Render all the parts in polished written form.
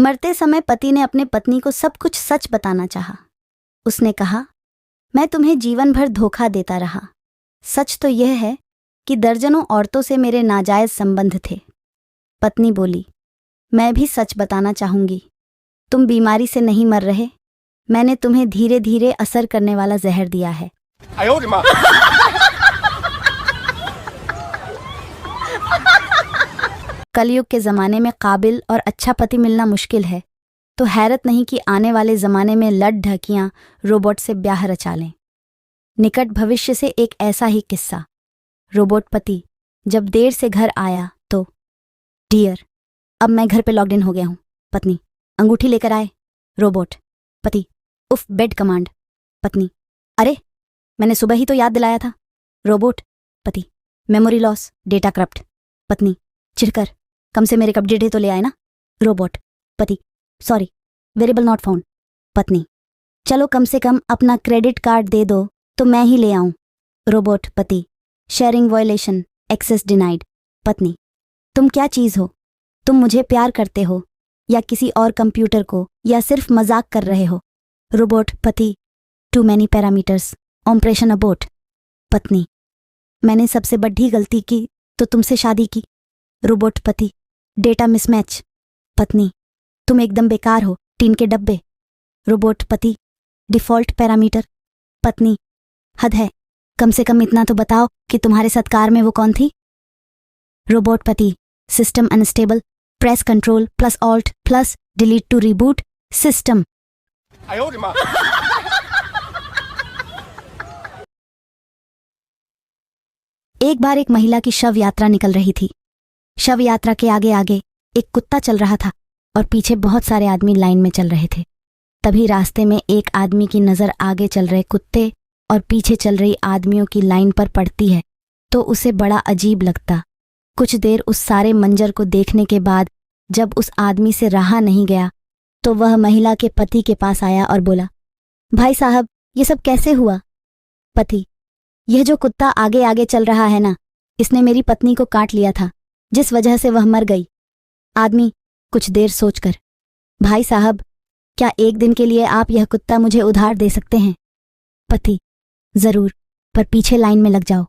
मरते समय पति ने अपने पत्नी को सब कुछ सच बताना चाहा। उसने कहा, मैं तुम्हें जीवन भर धोखा देता रहा। सच तो यह है कि दर्जनों औरतों से मेरे नाजायज संबंध थे। पत्नी बोली, मैं भी सच बताना चाहूंगी। तुम बीमारी से नहीं मर रहे, मैंने तुम्हें धीरे धीरे असर करने वाला जहर दिया है। कलयुग के ज़माने में काबिल और अच्छा पति मिलना मुश्किल है, तो हैरत नहीं कि आने वाले ज़माने में लट ढकियाँ रोबोट से ब्याह रचा लें। निकट भविष्य से एक ऐसा ही किस्सा। रोबोट पति जब देर से घर आया तो, डियर, अब मैं घर पे लॉग्ड इन हो गया हूँ। पत्नी, अंगूठी लेकर आए। रोबोट पति, उफ, बेड कमांड। पत्नी, अरे मैंने सुबह ही तो याद दिलाया था। रोबोट पति, मेमोरी लॉस, डेटा करप्ट। पत्नी चिढ़कर, कम से मेरे अपडेट तो ले आए ना। रोबोट पति, सॉरी, वेरिएबल नॉट फाउंड। पत्नी, चलो कम से कम अपना क्रेडिट कार्ड दे दो तो मैं ही ले आऊं। रोबोट पति, शेयरिंग वायलेशन, एक्सेस डिनाइड। पत्नी, तुम क्या चीज़ हो? तुम मुझे प्यार करते हो या किसी और कंप्यूटर को, या सिर्फ मजाक कर रहे हो? रोबोट पति, too many parameters, operation abort. पत्नी, मैंने सबसे बड़ी गलती की तो तुमसे शादी की। रोबोट पति, डेटा मिसमैच। पत्नी, तुम एकदम बेकार हो, टीन के डब्बे। रोबोट पति, डिफॉल्ट पैरामीटर। पत्नी, हद है, कम से कम इतना तो बताओ कि तुम्हारे साथ कार में वो कौन थी? रोबोट पति, system unstable, press control plus alt plus delete to reboot system. एक बार एक महिला की शव यात्रा निकल रही थी। शव यात्रा के आगे आगे एक कुत्ता चल रहा था और पीछे बहुत सारे आदमी लाइन में चल रहे थे। तभी रास्ते में एक आदमी की नज़र आगे चल रहे कुत्ते और पीछे चल रही आदमियों की लाइन पर पड़ती है तो उसे बड़ा अजीब लगता। कुछ देर उस सारे मंजर को देखने के बाद जब उस आदमी से रहा नहीं गया तो वह महिला के पति के पास आया और बोला, भाई साहब, ये सब कैसे हुआ? पति, यह जो कुत्ता आगे आगे चल रहा है ना, इसने मेरी पत्नी को काट लिया था, जिस वजह से वह मर गई। आदमी कुछ देर सोचकर, भाई साहब, क्या एक दिन के लिए आप यह कुत्ता मुझे उधार दे सकते हैं? पति, जरूर, पर पीछे लाइन में लग जाओ।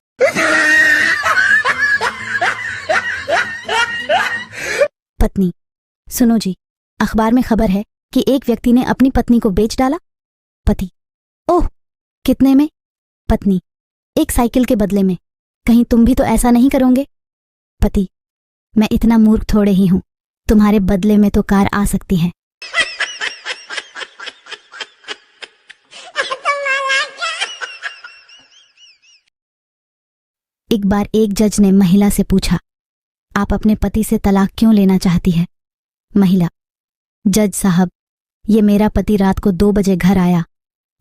पत्नी, सुनो जी, अखबार में खबर है कि एक व्यक्ति ने अपनी पत्नी को बेच डाला। पति, ओह, कितने में? पत्नी, एक साइकिल के बदले में। कहीं तुम भी तो ऐसा नहीं करोगे? पति, मैं इतना मूर्ख थोड़े ही हूं, तुम्हारे बदले में तो कार आ सकती है। एक बार एक जज ने महिला से पूछा, आप अपने पति से तलाक क्यों लेना चाहती है? महिला, जज साहब, ये मेरा पति रात को 2 बजे घर आया।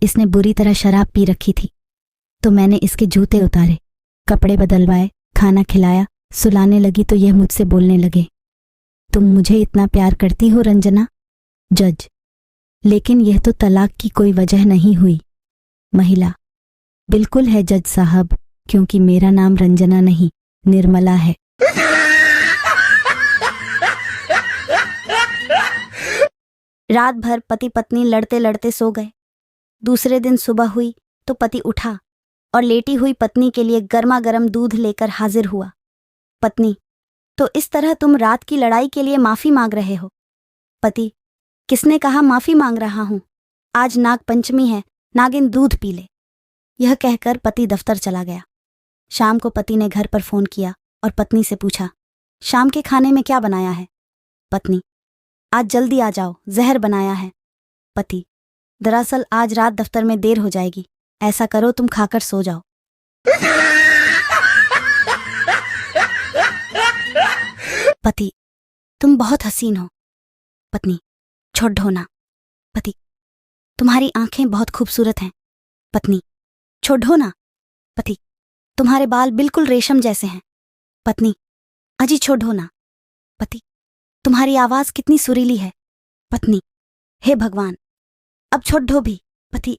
इसने बुरी तरह शराब पी रखी थी, तो मैंने इसके जूते उतारे, कपड़े बदलवाए, खाना खिलाया, सुलाने लगी तो यह मुझसे बोलने लगे, तुम मुझे इतना प्यार करती हो रंजना? जज, लेकिन यह तो तलाक की कोई वजह नहीं हुई। महिला, बिल्कुल है जज साहब, क्योंकि मेरा नाम रंजना नहीं, निर्मला है। रात भर पति पत्नी लड़ते लड़ते सो गए। दूसरे दिन सुबह हुई तो पति उठा और लेटी हुई पत्नी के लिए गर्मा गर्म दूध लेकर हाजिर हुआ। पत्नी, तो इस तरह तुम रात की लड़ाई के लिए माफी मांग रहे हो? पति, किसने कहा माफी मांग रहा हूं? आज नाग पंचमी है, नागिन दूध पी ले। यह कहकर पति दफ्तर चला गया। शाम को पति ने घर पर फोन किया और पत्नी से पूछा, शाम के खाने में क्या बनाया है? पत्नी, आज जल्दी आ जाओ, जहर बनाया है। पति, दरअसल आज रात दफ्तर में देर हो जाएगी, ऐसा करो तुम खाकर सो जाओ। पति, तुम बहुत हसीन हो। पत्नी, छोड़ ढोना। पति, तुम्हारी आंखें बहुत खूबसूरत हैं। पत्नी, छोड़ ढोना। पति, तुम्हारे बाल बिल्कुल रेशम जैसे हैं। पत्नी, अजी छोड़ ढोना। पति, तुम्हारी आवाज कितनी सुरीली है। पत्नी, हे भगवान, अब छोड़ ढो भी। पति,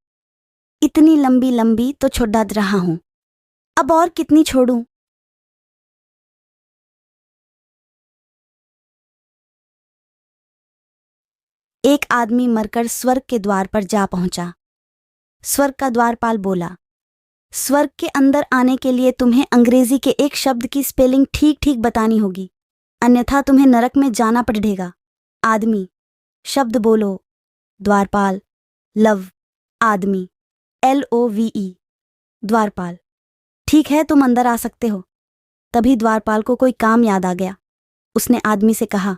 इतनी लंबी लंबी तो छोड़ रहा हूं, अब और कितनी छोड़ूं? एक आदमी मरकर स्वर्ग के द्वार पर जा पहुंचा। स्वर्ग का द्वारपाल बोला, स्वर्ग के अंदर आने के लिए तुम्हें अंग्रेजी के एक शब्द की स्पेलिंग ठीक ठीक बतानी होगी, अन्यथा तुम्हें नरक में जाना पड़ेगा। आदमी, शब्द बोलो। द्वारपाल, लव। आदमी, LOVE। द्वारपाल, ठीक है, तुम अंदर आ सकते हो। तभी द्वारपाल को कोई काम याद आ गया। उसने आदमी से कहा,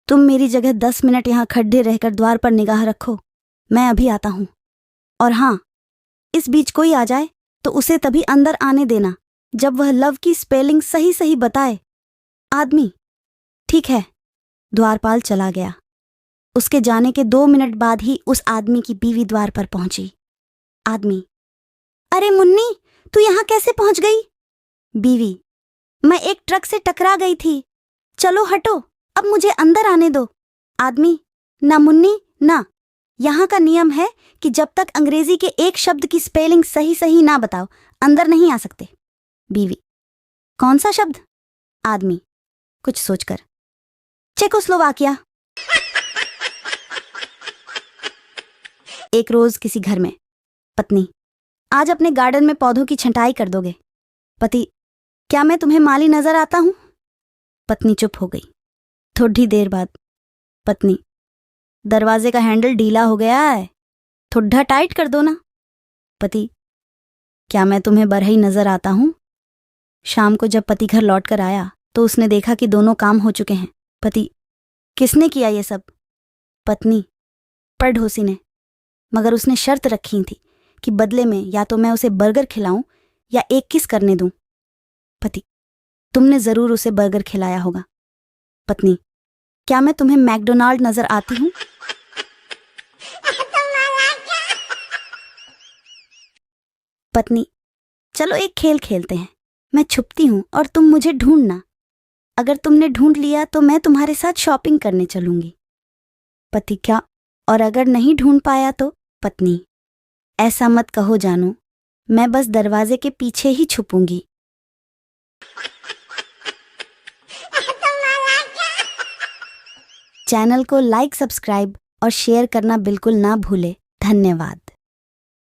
तुम मेरी जगह 10 मिनट यहाँ खड्डे रहकर द्वार पर निगाह रखो, मैं अभी आता हूं। और हाँ, इस बीच कोई आ जाए तो उसे तभी अंदर आने देना जब वह लव की स्पेलिंग सही सही बताए। आदमी, ठीक है। द्वारपाल चला गया। उसके जाने के 2 मिनट बाद ही उस आदमी की बीवी द्वार पर पहुंची। आदमी, अरे मुन्नी, तू यहाँ कैसे पहुंच गई? बीवी, मैं एक ट्रक से टकरा गई थी। चलो हटो, अब मुझे अंदर आने दो। आदमी, ना मुन्नी ना, यहाँ का नियम है कि जब तक अंग्रेजी के एक शब्द की स्पेलिंग सही सही ना बताओ अंदर नहीं आ सकते। बीवी, कौन सा शब्द? आदमी, कुछ सोचकर, चेकोस्लोवाकिया। एक रोज किसी घर में। पत्नी, आज अपने गार्डन में पौधों की छंटाई कर दोगे? पति, क्या मैं तुम्हें माली नजर आता हूं? पत्नी चुप हो गई। थोड़ी देर बाद, पत्नी, दरवाजे का हैंडल ढीला हो गया है, थोड़ा टाइट कर दो ना। पति, क्या मैं तुम्हें बरहई नजर आता हूं? शाम को जब पति घर लौट कर आया तो उसने देखा कि दोनों काम हो चुके हैं। पति, किसने किया ये सब? पत्नी, पड़ोसी ने, मगर उसने शर्त रखी थी कि बदले में या तो मैं उसे बर्गर खिलाऊं या एक किस करने दूं। पति, तुमने जरूर उसे बर्गर खिलाया होगा। पत्नी, क्या मैं तुम्हें मैकडोनाल्ड नजर आती हूं? पत्नी, चलो एक खेल खेलते हैं। मैं छुपती हूं और तुम मुझे ढूंढना। अगर तुमने ढूंढ लिया तो मैं तुम्हारे साथ शॉपिंग करने चलूंगी। पति, क्या? और अगर नहीं ढूंढ पाया तो? पत्नी, ऐसा मत कहो जानू, मैं बस दरवाजे के पीछे ही छुपूंगी। चैनल को लाइक, सब्सक्राइब और शेयर करना बिल्कुल ना भूले। धन्यवाद।